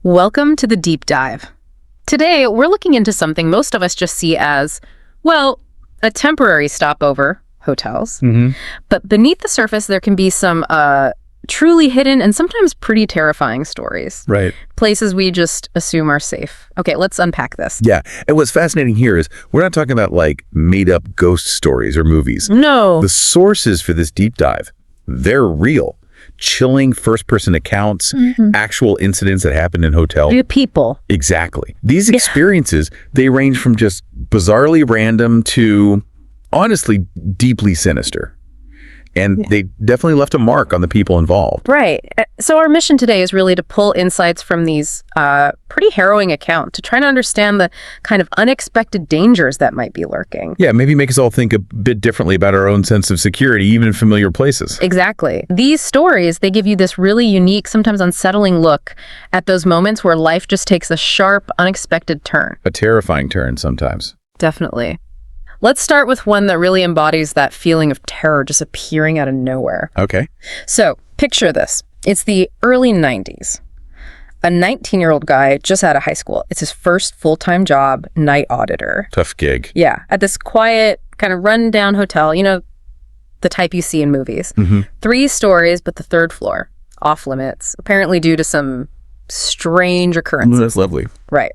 Welcome to the deep dive. Today, we're looking into something most of us just see as, well, a temporary stopover, hotels. But beneath the surface, there can be some truly hidden and sometimes pretty terrifying stories. Right. Places we just assume are safe. Okay, let's unpack this. Yeah. And what's fascinating here is we're not talking about like made up ghost stories or movies. No. The sources for this deep dive, they're real. Chilling first-person accounts, actual incidents that happened in hotels. The people. Exactly. These experiences, they range from just bizarrely random to, honestly, deeply sinister. And they definitely left a mark on the people involved. Right. So our mission today is really to pull insights from these pretty harrowing accounts to try to understand the kind of unexpected dangers that might be lurking. Yeah, maybe make us all think a bit differently about our own sense of security, even in familiar places. Exactly. These stories, they give you this really unique, sometimes unsettling look at those moments where life just takes a sharp, unexpected turn. A terrifying turn sometimes. Definitely. Let's start with one that really embodies that feeling of terror just appearing out of nowhere. Okay. So, picture this. It's the early 90s. A 19-year-old guy just out of high school. It's his first full-time job, night auditor. Tough gig. Yeah, at this quiet, kind of run-down hotel, you know, the type you see in movies. 3 stories, but the 3rd floor, off limits, apparently due to some strange occurrences. That's lovely. Right.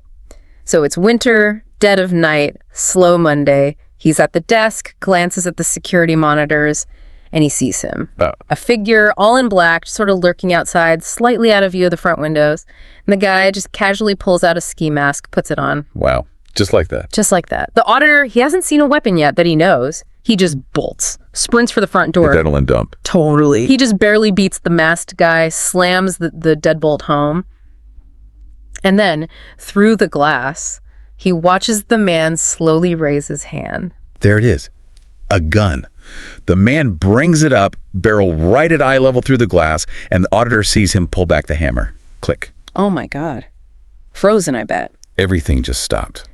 So it's winter, dead of night, slow Monday. He's at the desk, glances at the security monitors, and he sees him. A figure, all in black, sort of lurking outside, slightly out of view of the front windows. And the guy just casually pulls out a ski mask, puts it on. Wow. Just like that. Just like that. The auditor, he hasn't seen a weapon yet that he knows. He just bolts, sprints for the front door. Adrenaline dump. Totally. He just barely beats the masked guy, slams the deadbolt home. And then, through the glass, he watches the man slowly raise his hand. There it is. A gun. The man brings it up, barrel right at eye level through the glass, and the auditor sees him pull back the hammer. Click. Oh my God. Frozen, I bet. Everything just stopped.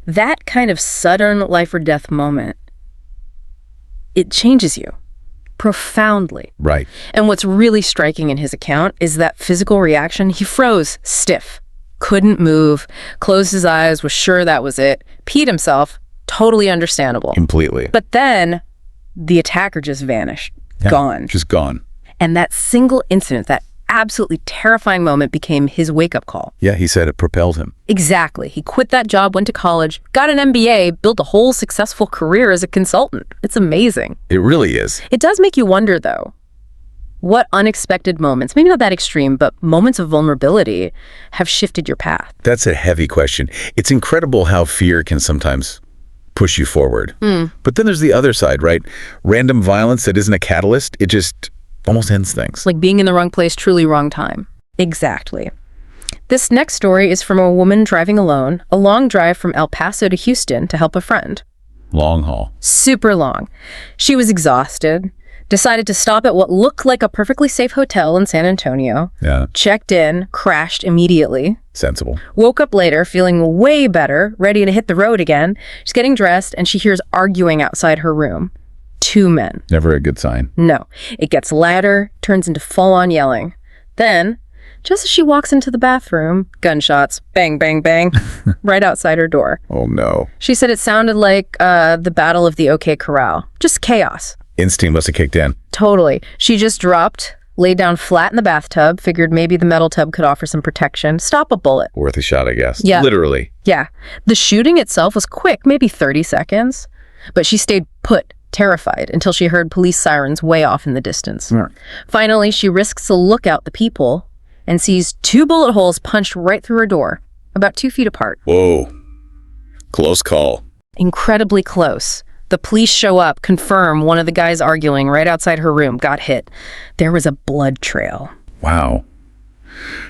That kind of sudden life or death moment, it changes you profoundly. Right. And what's really striking in his account is that physical reaction. He froze stiff, couldn't move, closed his eyes, was sure that was it, peed himself, totally understandable. Completely. But then the attacker just vanished, gone. Just gone. And that single incident, that absolutely terrifying moment became his wake-up call. Yeah, he said it propelled him. Exactly. He quit that job, went to college, got an MBA, built a whole successful career as a consultant. It's amazing. It really is. It does make you wonder, though, what unexpected moments, maybe not that extreme, but moments of vulnerability have shifted your path? That's a heavy question. It's incredible how fear can sometimes push you forward. But then there's the other side, right? Random violence that isn't a catalyst, it just almost ends things. Like being in the wrong place, truly wrong time. Exactly. This next story is from a woman driving alone, a long drive from El Paso to Houston to help a friend. Long haul. Super long. She was exhausted, decided to stop at what looked like a perfectly safe hotel in San Antonio. Yeah. Checked in, crashed immediately. Sensible. Woke up later feeling way better, ready to hit the road again. She's getting dressed and she hears arguing outside her room. 2 men. Never a good sign. No. It gets louder, turns into full-on yelling. Then, just as she walks into the bathroom, gunshots, bang, bang, bang, right outside her door. Oh no. She said it sounded like the Battle of the OK Corral. Just chaos. Instinct must have kicked in. Totally. She just dropped, laid down flat in the bathtub, figured maybe the metal tub could offer some protection, stop a bullet. Worth a shot, I guess. Yeah. Literally. Yeah. The shooting itself was quick, maybe 30 seconds, but she stayed put, terrified, until she heard police sirens way off in the distance. Finally, she risks a look out the people and sees 2 bullet holes punched right through her door, about 2 feet apart. Whoa. Close call. Incredibly close. The police show up, confirm one of the guys arguing right outside her room got hit. There was a blood trail. Wow.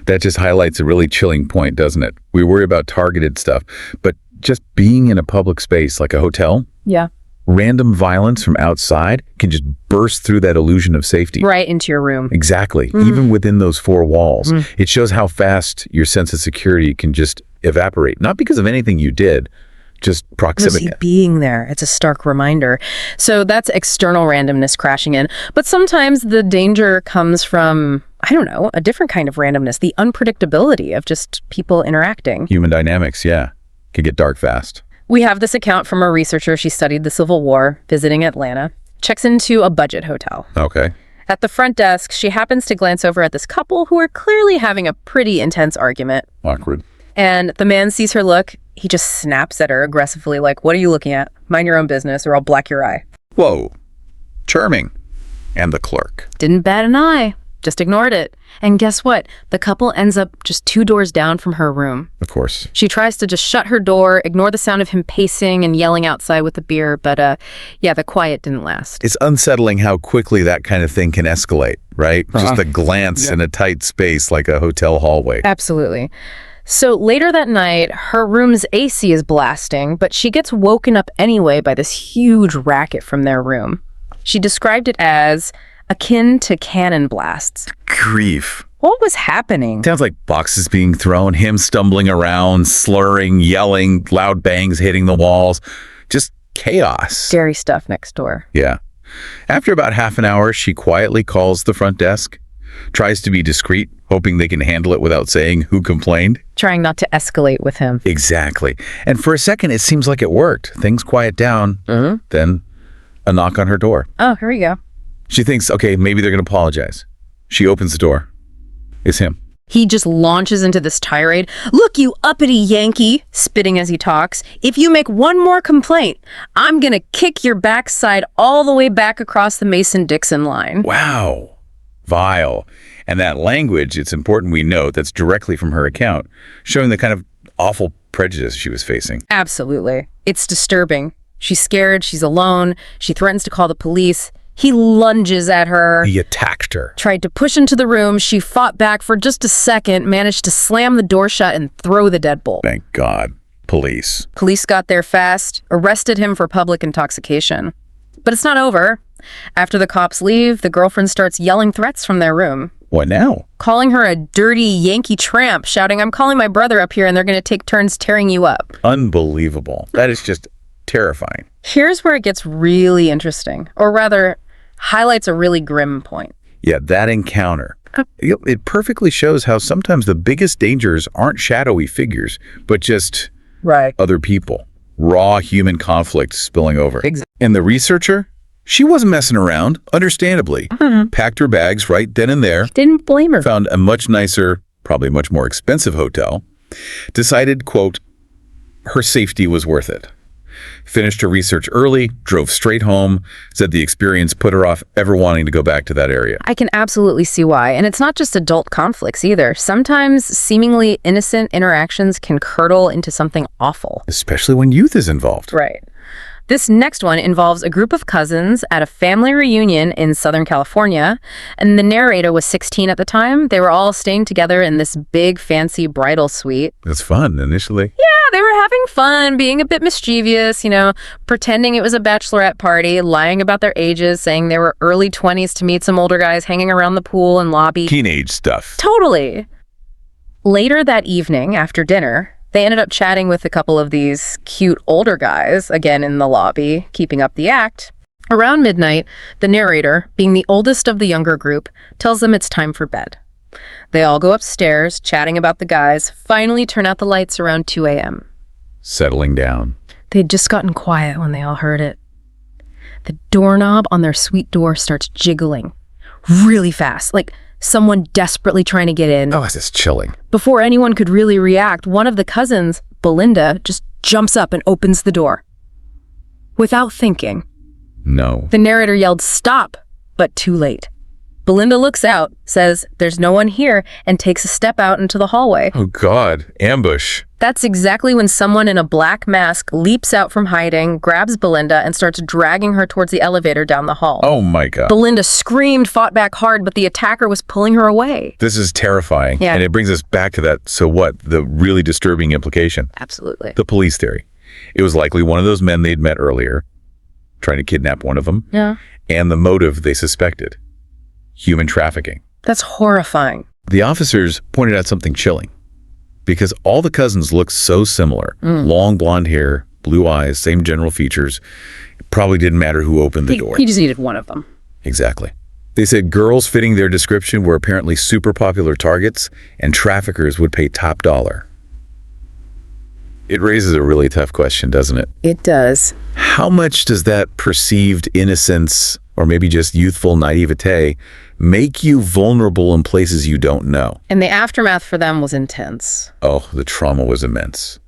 That just highlights a really chilling point, doesn't it? We worry about targeted stuff, but just being in a public space like a hotel, Yeah. random violence from outside can just burst through that illusion of safety. Right into your room. Exactly. Even within those 4 walls. It shows how fast your sense of security can just evaporate. Not because of anything you did, just proximity. Just being there. It's a stark reminder. So that's external randomness crashing in. But sometimes the danger comes from I don't know, a different kind of randomness, the unpredictability of just people interacting. Human dynamics, yeah. Could get dark fast. We have this account from a researcher. She studied the Civil War, visiting Atlanta, checks into a budget hotel. Okay. At the front desk, she happens to glance over at this couple who are clearly having a pretty intense argument. Awkward. And the man sees her look. He just snaps at her aggressively, like, what are you looking at? Mind your own business or I'll black your eye. Whoa. Charming. And the clerk. Didn't bat an eye. Just ignored it. And guess what? The couple ends up just 2 doors down from her room. Of course. She tries to just shut her door, ignore the sound of him pacing and yelling outside with the beer, but yeah, the quiet didn't last. It's unsettling how quickly that kind of thing can escalate, right? Just a glance in a tight space like a hotel hallway. Absolutely. So later that night, her room's AC is blasting, but she gets woken up anyway by this huge racket from their room. She described it as akin to cannon blasts. Grief. What was happening? Sounds like boxes being thrown, him stumbling around, slurring, yelling, loud bangs hitting the walls. Just chaos. Scary stuff next door. Yeah. After about half an hour, she quietly calls the front desk, tries to be discreet, hoping they can handle it without saying who complained. Trying not to escalate with him. Exactly. And for a second, it seems like it worked. Things quiet down. Then a knock on her door. Oh, here we go. She thinks, okay, maybe they're going to apologize. She opens the door. It's him. He just launches into this tirade. Look, you uppity Yankee, spitting as he talks. If you make one more complaint, I'm going to kick your backside all the way back across the Mason-Dixon line. Wow. Vile. And that language, it's important we note, that's directly from her account, showing the kind of awful prejudice she was facing. Absolutely. It's disturbing. She's scared. She's alone. She threatens to call the police. He lunges at her. He attacked her. Tried to push into the room. She fought back for just a second, managed to slam the door shut and throw the deadbolt. Thank God. Police. Police got there fast, arrested him for public intoxication. But it's not over. After the cops leave, the girlfriend starts yelling threats from their room. What now? Calling her a dirty Yankee tramp, shouting, I'm calling my brother up here and they're going to take turns tearing you up. Unbelievable. That is just terrifying. Here's where it gets really interesting, or rather, highlights a really grim point. Yeah, that encounter. It perfectly shows how sometimes the biggest dangers aren't shadowy figures, but just other people. Raw human conflict spilling over. And the researcher? She wasn't messing around, understandably. Packed her bags right then and there. Didn't blame her. Found a much nicer, probably much more expensive hotel. Decided, quote, her safety was worth it. Finished her research early, drove straight home, said the experience put her off ever wanting to go back to that area. I can absolutely see why. And it's not just adult conflicts either. Sometimes seemingly innocent interactions can curdle into something awful. Especially when youth is involved. Right. This next one involves a group of cousins at a family reunion in Southern California, and the narrator was 16 at the time. They were all staying together in this big, fancy bridal suite. That's fun, initially. Yeah, they were having fun, being a bit mischievous, pretending it was a bachelorette party, lying about their ages, saying they were early 20s to meet some older guys hanging around the pool and lobby. Teenage stuff. Totally. Later that evening, after dinner, they ended up chatting with a couple of these cute older guys, again in the lobby, keeping up the act. Around midnight, the narrator, being the oldest of the younger group, tells them it's time for bed. They all go upstairs, chatting about the guys, finally turn out the lights around 2 a.m. Settling down. They'd just gotten quiet when they all heard it. The doorknob on their suite door starts jiggling really fast, like someone desperately trying to get in. Oh, this is chilling. Before anyone could really react, one of the cousins, Belinda, just jumps up and opens the door. Without thinking. No. The narrator yelled, "Stop!" but too late. Belinda looks out, says, "There's no one here," and takes a step out into the hallway. Oh, God. Ambush. That's exactly when someone in a black mask leaps out from hiding, grabs Belinda, and starts dragging her towards the elevator down the hall. Oh, my God. Belinda screamed, fought back hard, but the attacker was pulling her away. This is terrifying. Yeah. And it brings us back to that, so what, the really disturbing implication. Absolutely. The police theory. It was likely one of those men they'd met earlier, trying to kidnap one of them. Yeah. And the motive they suspected. Human trafficking. That's horrifying. The officers pointed out something chilling. Because all the cousins looked so similar. Long blonde hair, blue eyes, same general features. It probably didn't matter who opened the door. He just needed one of them. Exactly. They said girls fitting their description were apparently super popular targets, and traffickers would pay top dollar. It raises a really tough question, doesn't it? It does. How much does that perceived innocence, or maybe just youthful naivete, make you vulnerable in places you don't know? And the aftermath for them was intense. Oh, the trauma was immense.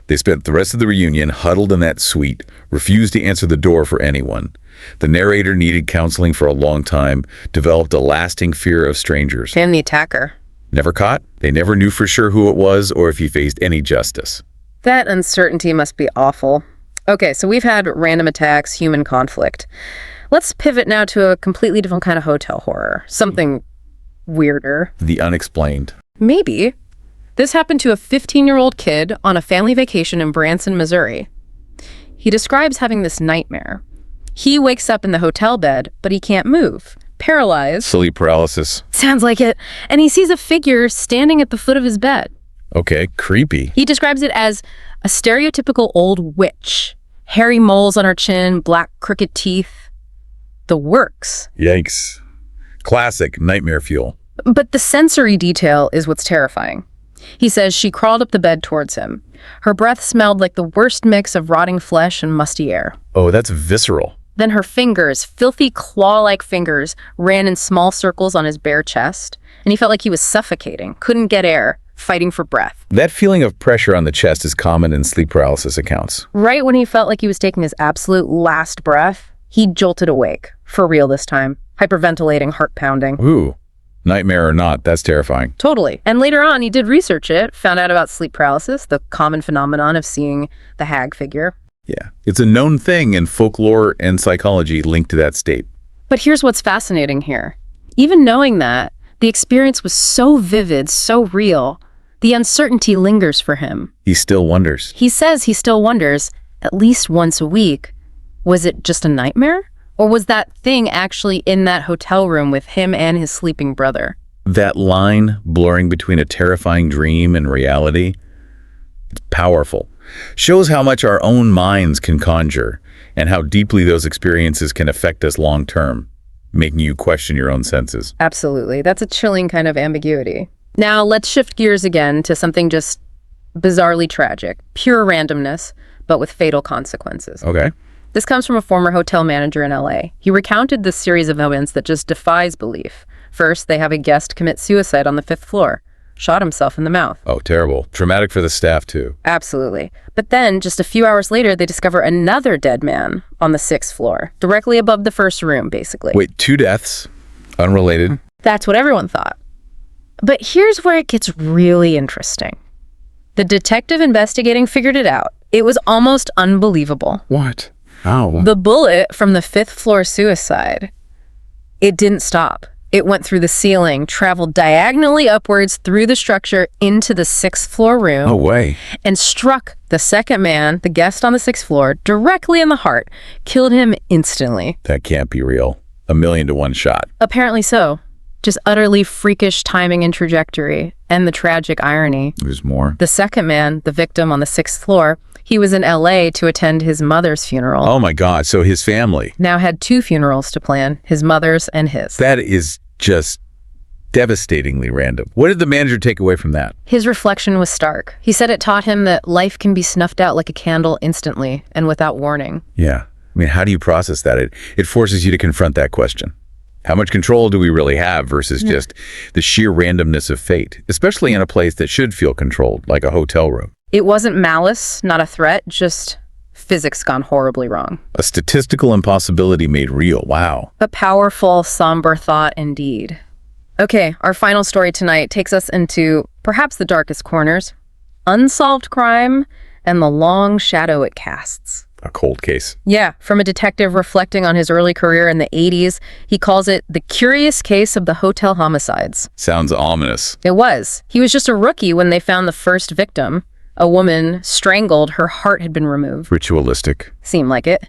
They spent the rest of the reunion huddled in that suite, refused to answer the door for anyone. The narrator needed counseling for a long time, developed a lasting fear of strangers. And the attacker. Never caught. They never knew for sure who it was or if he faced any justice. That uncertainty must be awful. Okay, so we've had random attacks, human conflict. Let's pivot now to a completely different kind of hotel horror. Something weirder. The unexplained. Maybe. This happened to a 15-year-old kid on a family vacation in Branson, Missouri. He describes having this nightmare. He wakes up in the hotel bed, but he can't move. Paralyzed. Sleep paralysis. Sounds like it. And he sees a figure standing at the foot of his bed. Okay, creepy. He describes it as a stereotypical old witch. Hairy moles on her chin, black crooked teeth. The works. Yikes. Classic nightmare fuel. But the sensory detail is what's terrifying. He says she crawled up the bed towards him. Her breath smelled like the worst mix of rotting flesh and musty air. Oh, that's visceral. Then her fingers, filthy claw-like fingers, ran in small circles on his bare chest, and he felt like he was suffocating, couldn't get air, fighting for breath. That feeling of pressure on the chest is common in sleep paralysis accounts. Right when he felt like he was taking his absolute last breath, he jolted awake. For real this time. Hyperventilating, heart pounding. Ooh. Nightmare or not, that's terrifying. Totally. And later on, he did research it, found out about sleep paralysis, the common phenomenon of seeing the hag figure. Yeah. It's a known thing in folklore and psychology linked to that state. But here's what's fascinating here. Even knowing that, the experience was so vivid, so real, the uncertainty lingers for him. He still wonders. He says he still wonders, at least once a week, was it just a nightmare? Or was that thing actually in that hotel room with him and his sleeping brother? That line blurring between a terrifying dream and reality, it's powerful. Shows how much our own minds can conjure and how deeply those experiences can affect us long term, making you question your own senses. Absolutely. That's a chilling kind of ambiguity. Now, let's shift gears again to something just bizarrely tragic. Pure randomness, but with fatal consequences. Okay. This comes from a former hotel manager in LA. He recounted this series of events that just defies belief. First, they have a guest commit suicide on the 5th floor. Shot himself in the mouth. Oh, terrible. Traumatic for the staff, too. Absolutely. But then, just a few hours later, they discover another dead man on the 6th floor, directly above the first room, basically. Wait, 2 deaths? Unrelated? That's what everyone thought. But here's where it gets really interesting. The detective investigating figured it out. It was almost unbelievable. What? How? The bullet from the 5th floor suicide, it didn't stop. It went through the ceiling, traveled diagonally upwards through the structure into the 6th floor room. No way. And struck the second man, the guest on the 6th floor, directly in the heart. Killed him instantly. That can't be real. 1,000,000 to 1 shot. Apparently so. Just utterly freakish timing and trajectory. And the tragic irony. There's more. The second man, the victim on the 6th floor, he was in LA to attend his mother's funeral. Oh my God, so his family now had 2 funerals to plan, his mother's and his. That is just devastatingly random. What did the manager take away from that? His reflection was stark. He said it taught him that life can be snuffed out like a candle instantly and without warning. Yeah. I mean, how do you process that? It forces you to confront that question. How much control do we really have versus just the sheer randomness of fate, especially in a place that should feel controlled, like a hotel room? It wasn't malice, not a threat, just physics gone horribly wrong. A statistical impossibility made real. Wow. A powerful, somber thought indeed. Okay, our final story tonight takes us into perhaps the darkest corners, unsolved crime and the long shadow it casts. A cold case. Yeah, from a detective reflecting on his early career in the 80s, he calls it the curious case of the hotel homicides. Sounds ominous. It was. He was just a rookie when they found the first victim. A woman strangled, her heart had been removed. Ritualistic. Seemed like it.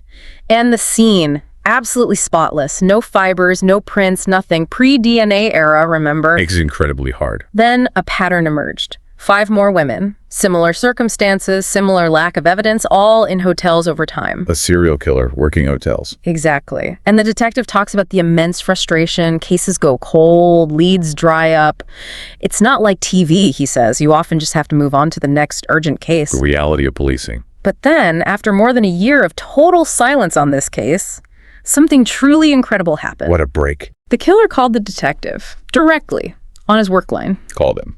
And the scene, absolutely spotless. No fibers, no prints, nothing. Pre-DNA era, remember? Makes it incredibly hard. Then a pattern emerged. 5 more women, similar circumstances, similar lack of evidence, all in hotels over time. A serial killer working hotels. Exactly. And the detective talks about the immense frustration. Cases go cold, leads dry up. It's not like TV, he says. You often just have to move on to the next urgent case. The reality of policing. But then, after more than a year of total silence on this case, something truly incredible happened. What a break. The killer called the detective directly on his work line. Called him.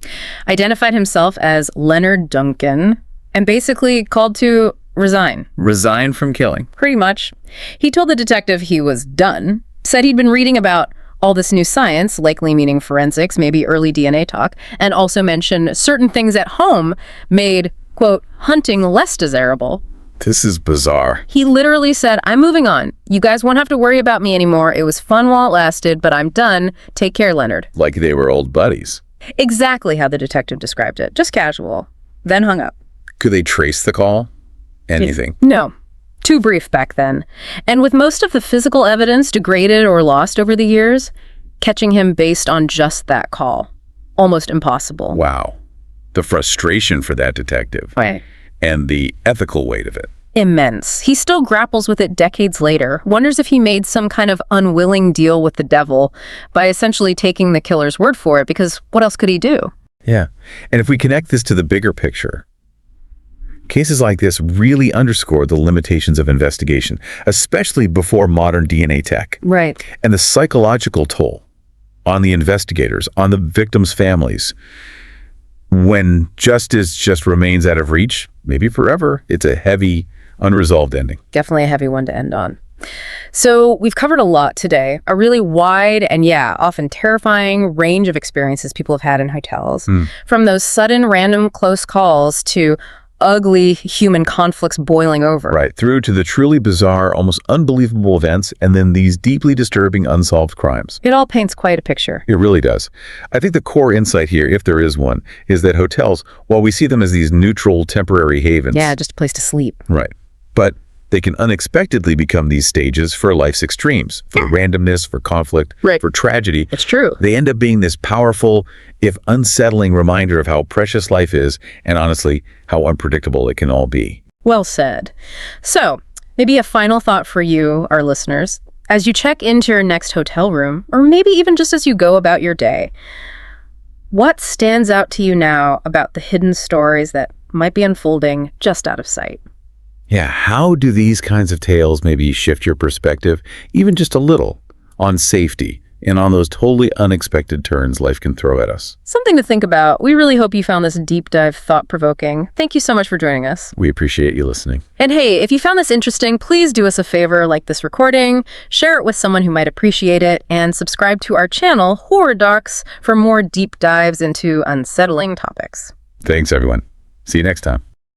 Identified himself as Leonard Duncan and basically called to resign. Resign from killing. Pretty much. He told the detective he was done, said he'd been reading about all this new science, likely meaning forensics, maybe early DNA talk, and also mentioned certain things at home made, quote, hunting less desirable. This is bizarre. He literally said, I'm moving on. You guys won't have to worry about me anymore. It was fun while it lasted, but I'm done. Take care, Leonard. Like they were old buddies. Exactly how the detective described it. Just casual. Then hung up. Could they trace the call? Anything? No. Too brief back then. And with most of the physical evidence degraded or lost over the years, catching him based on just that call. Almost impossible. Wow. The frustration for that detective. Right. And the ethical weight of it. Immense. He still grapples with it decades later, wonders if he made some kind of unwilling deal with the devil by essentially taking the killer's word for it, because what else could he do? Yeah. And if we connect this to the bigger picture, cases like this really underscore the limitations of investigation, especially before modern DNA tech. Right. And the psychological toll on the investigators, on the victims' families. When justice just remains out of reach, maybe forever, it's a heavy, unresolved ending. Definitely a heavy one to end on. So we've covered a lot today, a really wide and, often terrifying range of experiences people have had in hotels, from those sudden, random, close calls to ugly human conflicts boiling over. Right, through to the truly bizarre, almost unbelievable events, and then these deeply disturbing unsolved crimes. It all paints quite a picture. It really does. I think the core insight here, if there is one, is that hotels, while we see them as these neutral, temporary havens... Yeah, just a place to sleep. Right. But they can unexpectedly become these stages for life's extremes, for randomness, for conflict, for tragedy. It's true. They end up being this powerful, if unsettling reminder of how precious life is, and honestly, how unpredictable it can all be. Well said. So, maybe a final thought for you, our listeners, as you check into your next hotel room, or maybe even just as you go about your day. What stands out to you now about the hidden stories that might be unfolding just out of sight? Yeah, how do these kinds of tales maybe shift your perspective, even just a little, on safety and on those totally unexpected turns life can throw at us? Something to think about. We really hope you found this deep dive thought-provoking. Thank you so much for joining us. We appreciate you listening. And hey, if you found this interesting, please do us a favor, like this recording, share it with someone who might appreciate it, and subscribe to our channel, Horror Docx, for more deep dives into unsettling topics. Thanks, everyone. See you next time.